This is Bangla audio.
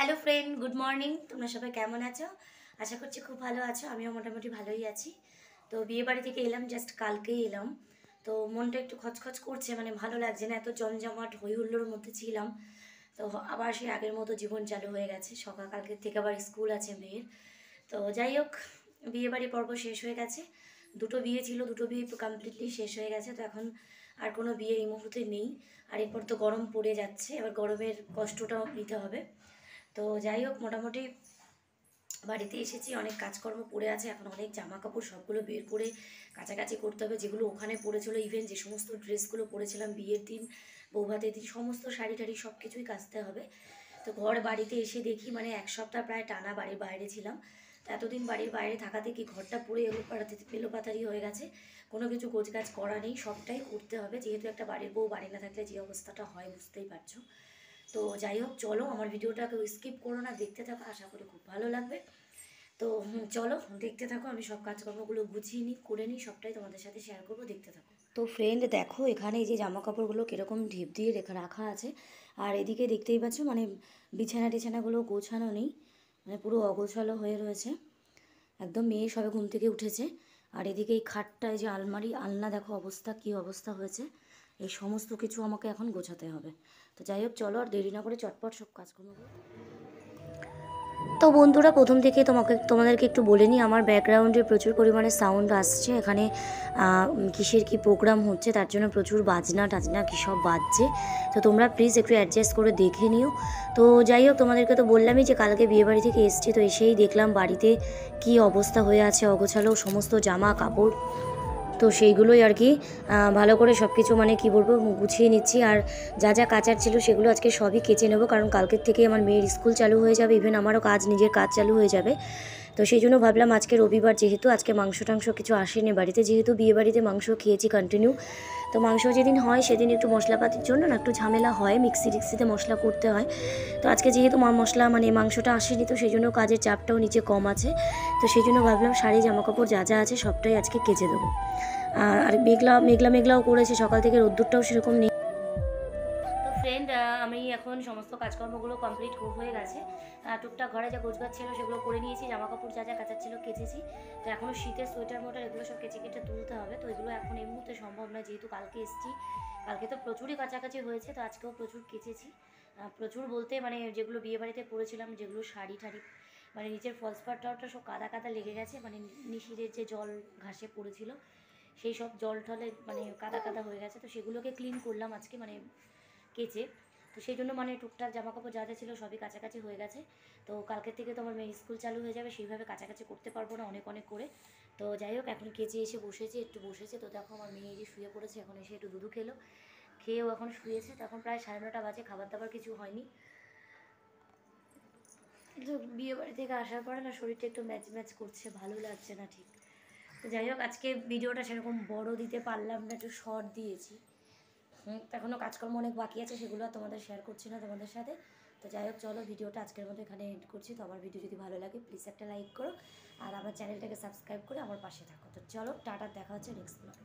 Hello friend, good morning. তোমরা সবাই কেমন আছো? আশা করছি খুব ভালো আছো। আমিও মোটামুটি ভালোই আছি। তো বিয়ে বাড়ি থেকে এলাম, জাস্ট কালকেই এলাম। তো মনটা একটু খচখচ করছে, মানে ভালো লাগছে না, এত জমজমাট হই হুল্লোড়ের মধ্যে ছিলাম। তো আবার সেই আগের মতো জীবন চালু হয়ে গেছে। সকাল কালকের থেকে আবার স্কুল আছে মেয়ের। তো যাই হোক, বিয়ে বাড়ি পর্ব শেষ হয়ে গেছে। দুটো বিয়ে ছিল, দুটো বিয়ে কমপ্লিটলি শেষ হয়ে গেছে। তো এখন আর কোনো বিয়ে এই মুহূর্তে নেই। আর এরপর তো গরম পড়ে যাচ্ছে, এবার গরমের কষ্টটাও নিতে হবে। তো যাই হোক, মোটামুটি বাড়িতে এসেছি, অনেক কাজকর্ম পড়ে আছে, এখন অনেক জামা কাপড় সবগুলো বের করে কাছাকাছি করতে হবে, যেগুলো ওখানে পড়েছিল। ইভেন যে সমস্ত ড্রেসগুলো পরেছিলাম বিয়ের দিন, বৌভাতের দিন, সমস্ত শাড়ি টাড়ি সব কিছুই কাচতে হবে। তো ঘর বাড়িতে এসে দেখি, মানে এক সপ্তাহ প্রায় টানা বাড়ির বাইরে ছিলাম। তো এতদিন বাড়ির বাইরে থাকাতে কি ঘরটা পুরো এলোপাতারি হয়ে গেছে। কোনো কিছু গোছগাছ করা নেই, সবটাই করতে হবে, যেহেতু একটা বাড়ির বউ বাড়ি না থাকলে যে অবস্থাটা হয় বুঝতেই পারছো। তো যাই হোক, চলো আমার ভিডিওটাকে স্কিপ করো না, দেখতে থাকো, আশা করি খুব ভালো লাগবে। তো চলো দেখতে থাকো, আমি সব কাজকর্মগুলো গুছিয়ে নিই, করে নিই, সবটাই তোমাদের সাথে শেয়ার করবো, দেখতে থাকো। তো ফ্রেন্ড দেখো, এখানে এই যে জামা কাপড়গুলো কীরকম ঢিপ দিয়ে রাখা আছে। আর এদিকে দেখতেই পাচ্ছ, মানে বিছানা টিছানাগুলো গোছানো নেই, মানে পুরো অগোছালো হয়ে রয়েছে একদম। মেয়ে সবে ঘুম থেকে উঠেছে। আর এদিকে এই খাটটায় যে আলমারি আলনা, দেখো অবস্থা, কী অবস্থা হয়েছে। এই সমস্ত কিছু আমাকে এখন গোছাতে হবে। তো যাই হোক, চলো আর দেরি না করে চটপট সব কাজকর্মগুলো। তো বন্ধুরা, প্রথম থেকে তোমাদেরকে একটু বলে নিই, আমার ব্যাকগ্রাউন্ডে প্রচুর পরিমাণে সাউন্ড আসছে। এখানে কিসের কি প্রোগ্রাম হচ্ছে, তার জন্য প্রচুর বাজনা টাজনা কী সব বাজছে। তো তোমরা প্লিজ একটু অ্যাডজাস্ট করে দেখে নিও। তো যাই হোক, তোমাদেরকে তো বললামই যে কালকে বিয়েবাড়ি থেকে এসছি। তো এসেই দেখলাম বাড়িতে কি অবস্থা হয়ে আছে, অগোছালো সমস্ত জামা কাপড়। তো সেইগুলোই আর কি ভালো করে সব কিছু, মানে কী বলবো, গুছিয়ে নিচ্ছি। আর যা যা কাচার ছিল সেগুলো আজকে সবই কেচে নেবো, কারণ কালকের থেকে আমার মেয়ের স্কুল চালু হয়ে যাবে, ইভেন আমারও নিজের কাজ চালু হয়ে যাবে। তো সেই জন্য ভাবলাম আজকে রবিবার, যেহেতু আজকে মাংস টাংস কিছু আসেনি বাড়িতে, যেহেতু বিয়ে বাড়িতে মাংস খেয়েছি কন্টিনিউ। তো মাংস যেদিন হয় সেদিন একটু মশলাপাতির জন্য না একটু ঝামেলা হয়, মিক্সিতে মশলা করতে হয়। তো আজকে যেহেতু মশলা মানে মাংসটা আসেনি, তো সেই জন্য কাজের চাপটাও নিচে কম আছে। তো সেই জন্য ভাবলাম শাড়ি জামাকাপড় যা যা আছে সবটাই আজকে কেচে দেবো। আর মেঘলাও করেছে, সকাল থেকে রোদ্দুরটাও সেরকম নেই। তো ফ্রেন্ড, আমি এখন সমস্ত কাজকর্মগুলো কমপ্লিট হয়ে গেছে। টুকটাক ঘরে যা গোছগাছ ছিল সেগুলো করে নিয়েছি, জামা কাপড় যা যা কাচার ছিল কেচেছি। তো এখনও শীতের সোয়েটার মোটার এগুলো সব কেচে কেটে তুলতে হবে। তো এগুলো এখন এই মুহূর্তে সম্ভব নয়, যেহেতু কালকে এসেছি। কালকে তো প্রচুরই কাছাকাছি হয়েছে, তো আজকেও প্রচুর কেচেছি। প্রচুর বলতে মানে যেগুলো বিয়ে বাড়িতে পরেছিলাম, যেগুলো শাড়ি ঠাড়ি, মানে নিচের ফলস পাড়টা সব কাদা কাদা লেগে গেছে, মানে নিশিরের যে জল ঘাসে পড়েছিল সেই সব জল টলে মানে কাদা কাদা হয়ে গেছে। তো সেগুলোকে ক্লিন করলাম আজকে, মানে কেচে। তো সেই জন্য মানে টুকটাক জামাকাপড় যা যা ছিল সবই কাছাকাছি হয়ে গেছে। তো কালকের থেকে তো আমার মেয়ে স্কুল চালু হয়ে যাবে, সেইভাবে কাছাকাছি করতে পারবো না অনেক অনেক করে। তো যাই হোক, এখন কেচে এসে একটু বসেছে। তো দেখো আমার মেয়ে যে শুয়ে পড়েছে, এখন এসে একটু দুধু খেলো, খেয়েও এখন শুয়েছে। তো এখন প্রায় 9:30 বাজে, খাবার দাবার কিছু হয়নি। কিন্তু বিয়ে বাড়ি থেকে আসার পরে না শরীরটা একটু ম্যাচ ম্যাচ করছে, ভালো লাগছে না ঠিক। তো যাই হোক, আজকে ভিডিওটা সেরকম বড় দিতে পারলাম না, একটু শর্ট দিয়েছি। এখনও কাজকর্ম অনেক বাকি আছে, সেগুলো আর তোমাদের শেয়ার করছি না তোমাদের সাথে। তো যাই হোক, চলো ভিডিওটা আজকের মতো এখানে এন্ড করছি। তো আমার ভিডিও যদি ভালো লাগে প্লিজ একটা লাইক করো, আর আমার চ্যানেলটাকে সাবস্ক্রাইব করে আমার পাশে থাকো। তো চলো টাটা, দেখা হচ্ছে নেক্সট ব্লগে।